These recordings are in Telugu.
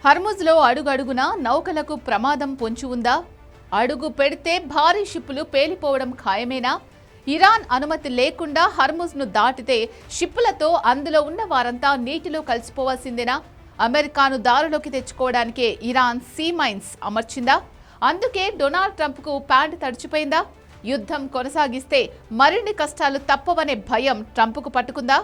హర్ముజ్లో అడుగడుగునా నౌకలకు ప్రమాదం పొంచి ఉందా? అడుగు పెడితే భారీ షిప్పులు పేలిపోవడం ఖాయమేనా? ఇరాన్ అనుమతి లేకుండా హర్ముజ్ను దాటితే షిప్పులతో అందులో ఉన్న వారంతా నీటిలో కలిసిపోవాల్సిందేనా? అమెరికాను దారిలోకి తెచ్చుకోవడానికే ఇరాన్ సీ మైన్స్ అమర్చిందా? అందుకే డొనాల్డ్ ట్రంప్కు ప్యాంట్ తడిచిపోయిందా? యుద్ధం కొనసాగిస్తే మరిన్ని కష్టాలు తప్పవనే భయం ట్రంప్కు పట్టుకుందా?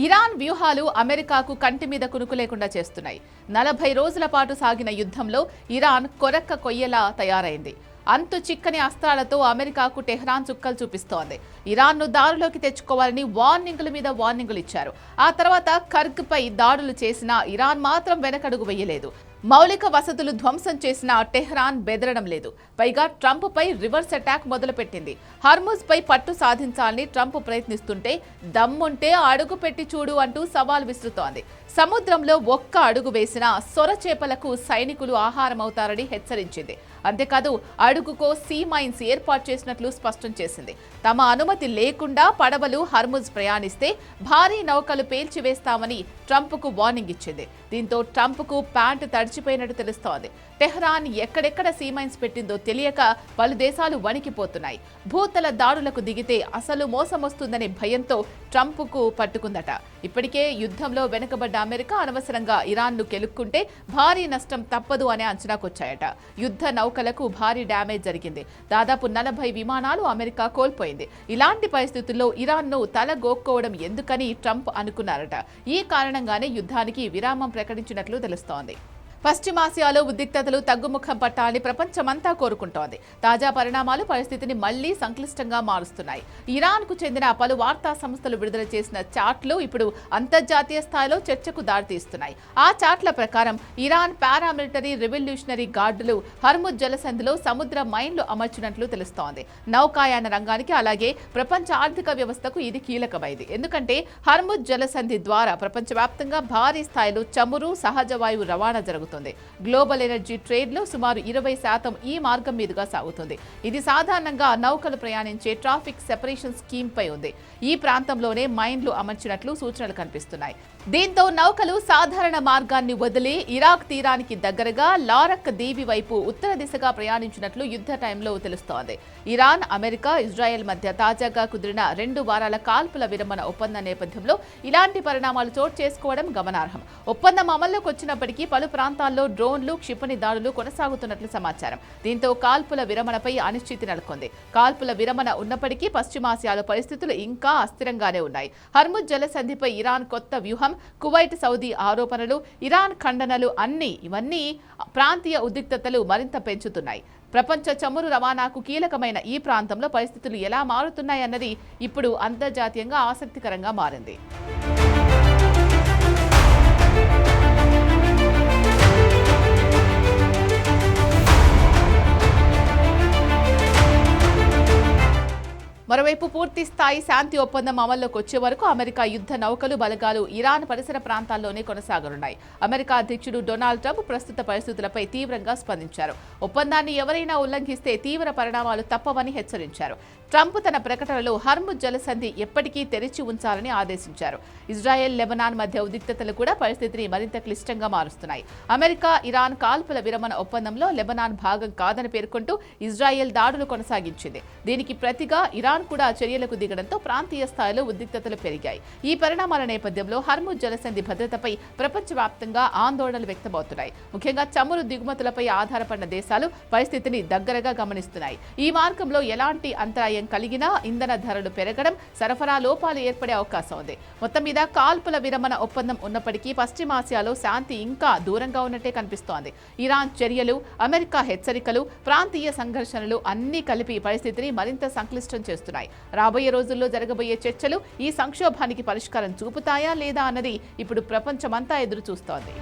ఇరాన్ వ్యూహాలు అమెరికాకు కంటి మీద కునుకు లేకుండా చేస్తున్నాయి. 40 రోజుల పాటు సాగిన యుద్ధంలో ఇరాన్ కొరక్క కొయ్యలా తయారైంది. అంతు చిక్కని అస్త్రాలతో అమెరికాకు టెహ్రాన్ చుక్కలు చూపిస్తోంది. ఇరాన్ను దారిలోకి తెచ్చుకోవాలని వార్నింగుల మీద వార్నింగులు ఇచ్చారు. ఆ తర్వాత కర్గ్పై దాడులు చేసినా ఇరాన్ మాత్రం వెనకడుగు వేయలేదు. మౌలిక వసతులు ధ్వంసం చేసిన టెహ్రాన్ బెదరడం లేదు. పైగా ట్రంప్పై రివర్స్ అటాక్ మొదలుపెట్టింది. హర్ముజ్పై పట్టు సాధించాలని ట్రంప్ ప్రయత్నిస్తుంటే దమ్ముంటే అడుగు పెట్టి చూడు అంటూ సవాల్ విసురుతోంది. సముద్రంలో ఒక్క అడుగు వేసినా సొరచేపలకు సైనికులు ఆహారమవుతారని హెచ్చరించింది. అంతేకాదు అడుగుకో సీ మైన్స్ ఏర్పాటు చేసినట్లు స్పష్టం చేసింది. తమ అనుమతి లేకుండా పడవలు హర్ముజ్ ప్రయాణిస్తే భారీ నౌకలు పేల్చివేస్తామని ట్రంప్కు వార్నింగ్ ఇచ్చింది. దీంతో ట్రంప్కు ప్యాంటు తడిచిపోయినట్టు తెలుస్తోంది. టెహ్రాన్ ఎక్కడెక్కడ సీ మైన్స్ పెట్టిందో తెలియక పలు దేశాలు వణికిపోతున్నాయి. భూతల దాడులకు దిగితే అసలు మోసమొస్తుందనే భయంతో ట్రంప్కు పట్టుకుందట. ఇప్పటికే యుద్ధంలో వెనుకబడ్డ అమెరికా అనవసరంగా ఇరాన్ను కెలుక్కుంటే భారీ నష్టం తప్పదు అనే అంచనాకొచ్చాయట. యుద్ధ నౌకలకు భారీ డ్యామేజ్ జరిగింది. దాదాపు 40 విమానాలు అమెరికా కోల్పోయింది. ఇలాంటి పరిస్థితుల్లో ఇరాన్ను తలగోక్కోవడం ఎందుకని ట్రంప్ అనుకున్నారట. ఈ కారణంగానే యుద్ధానికి విరామం ప్రకటించినట్లు తెలుస్తోంది. పశ్చిమాసియాలో ఉద్రిక్తతలు తగ్గుముఖం పట్టాలని ప్రపంచమంతా కోరుకుంటోంది. తాజా పరిణామాలు పరిస్థితిని మళ్లీ సంక్లిష్టంగా మారుస్తున్నాయి. ఇరాన్కు చెందిన పలు వార్తా సంస్థలు విడుదల చేసిన చార్ట్లు ఇప్పుడు అంతర్జాతీయ స్థాయిలో చర్చకు దారితీస్తున్నాయి. ఆ చార్ట్ల ప్రకారం ఇరాన్ పారామిలిటరీ రెవల్యూషనరీ గార్డులు హర్ముజ్ జలసంధిలో సముద్ర మైన్లు అమర్చినట్లు తెలుస్తోంది. నౌకాయాన రంగానికి అలాగే ప్రపంచ ఆర్థిక వ్యవస్థకు ఇది కీలకమైంది. ఎందుకంటే హర్ముజ్ జలసంధి ద్వారా ప్రపంచవ్యాప్తంగా భారీ స్థాయిలో చమురు, సహజ వాయువు రవాణా జరుగుతుంది. గ్లోబల్ ఎనర్జీ ట్రేడ్ లో సుమారు 20% ఈ మార్గం మీదుగా సాగుతుంది. ఇది సాధారణంగా నౌకలు ప్రయాణించే ట్రాఫిక్ సెపరేషన్ స్కీమ్ పై ఉంది. ఈ ప్రాంతంలోనే మైన్లు అమర్చినట్లు సూచనలు కనిపిస్తున్నాయి. దీంతో నౌకలు సాధారణ మార్గాన్ని వదిలి ఇరాక్ తీరానికి దగ్గరగా లారక్ దీవి వైపు ఉత్తర దిశగా ప్రయాణించినట్లు యుద్ధ టైంలో తెలుస్తోంది. ఇరాన్, అమెరికా, ఇజ్రాయెల్ మధ్య తాజాగా కుదిరిన 2 వారాల కాల్పుల విరమణ ఒప్పందం నేపథ్యంలో ఇలాంటి పరిణామాలు చోటు చేసుకోవడం గమనార్హం. ఒప్పందం అమల్లోకి వచ్చినప్పటికీ పలు ప్రాంతాల్లో డ్రోన్లు, క్షిపణి దాడులు కొనసాగుతున్నట్లు సమాచారం. దీంతో కాల్పుల విరమణపై అనిశ్చితి నెలకొంది. కాల్పుల విరమణ ఉన్నప్పటికీ పశ్చిమాసియాలో పరిస్థితులు ఇంకా అస్థిరంగానే ఉన్నాయి. హర్ముజ్ జలసంధిపై ఇరాన్ కొత్త వ్యూహం, కువైట్, సౌదీ ఆరోపణలు, ఇరాన్ ఖండనలు ఇవన్నీ ప్రాంతీయ ఉద్రిక్తతలు మరింత పెంచుతున్నాయి. ప్రపంచ చమురు రవాణాకు కీలకమైన ఈ ప్రాంతంలో పరిస్థితులు ఎలా మారుతున్నాయన్నది ఇప్పుడు అంతర్జాతీయంగా ఆసక్తికరంగా మారింది. మరోవైపు పూర్తి స్థాయి శాంతి ఒప్పందం అమల్లోకి వచ్చే వరకు అమెరికా యుద్ధ నౌకలు, బలగాలు ఇరాన్ పరిసర ప్రాంతాల్లోనే కొనసాగనున్నాయి. అమెరికా అధ్యక్షుడు డొనాల్డ్ ట్రంప్ ప్రస్తుత పరిస్థితులపై తీవ్రంగా స్పందించారు. ఒప్పందాన్ని ఎవరైనా ఉల్లంఘిస్తే తీవ్ర పరిణామాలు తప్పవని హెచ్చరించారు. ట్రంప్ తన ప్రకటనలో హర్ముజ్ జలసంధి ఎప్పటికీ తెరిచి ఉంచాలని ఆదేశించారు. ఇజ్రాయెల్, లెబనాన్ మధ్య ఉద్రిక్తతలు కూడా పరిస్థితిని మరింత క్లిష్టంగా మారుస్తున్నాయి. అమెరికా, ఇరాన్ కాల్పుల విరమణ ఒప్పందంలో లెబనాన్ భాగం కాదని పేర్కొంటూ ఇజ్రాయెల్ దాడులు కొనసాగించింది. దీనికి ప్రతిగా ఇరాన్ కూడా చర్యలకు దిగడంతో ప్రాంతీయ స్థాయిలో ఉద్రిక్తతలు పెరిగాయి. ఈ పరిణామాల నేపథ్యంలో హర్ముజ్ జలసంధి భద్రతపై ప్రపంచవ్యాప్తంగా ఆందోళనలు వ్యక్తమవుతున్నాయి. ముఖ్యంగా చమురు దిగుమతులపై ఆధారపడిన దేశాలు పరిస్థితిని దగ్గరగా గమనిస్తున్నాయి. ఈ మార్గంలో ఎలాంటి అంతరాయం కలిగినా ఇంధన ధరలు పెరగడం, సరఫరా లోపాలు ఏర్పడే అవకాశం ఉంది. మొత్తం మీద కాల్పుల విరమణ ఒప్పందం ఉన్నప్పటికీ పశ్చిమాసియాలో శాంతి ఇంకా దూరంగా ఉన్నట్టే కనిపిస్తోంది. ఇరాన్ చర్యలు, అమెరికా హెచ్చరికలు, ప్రాంతీయ సంఘర్షణలు అన్నీ కలిపి పరిస్థితిని మరింత సంక్లిష్టం చేస్తున్నాయి. రాబోయే రోజుల్లో జరగబోయే చర్చలు ఈ సంక్షోభానికి పరిష్కారం చూపుతాయా లేదా అన్నది ఇప్పుడు ప్రపంచమంతా ఎదురు చూస్తోంది.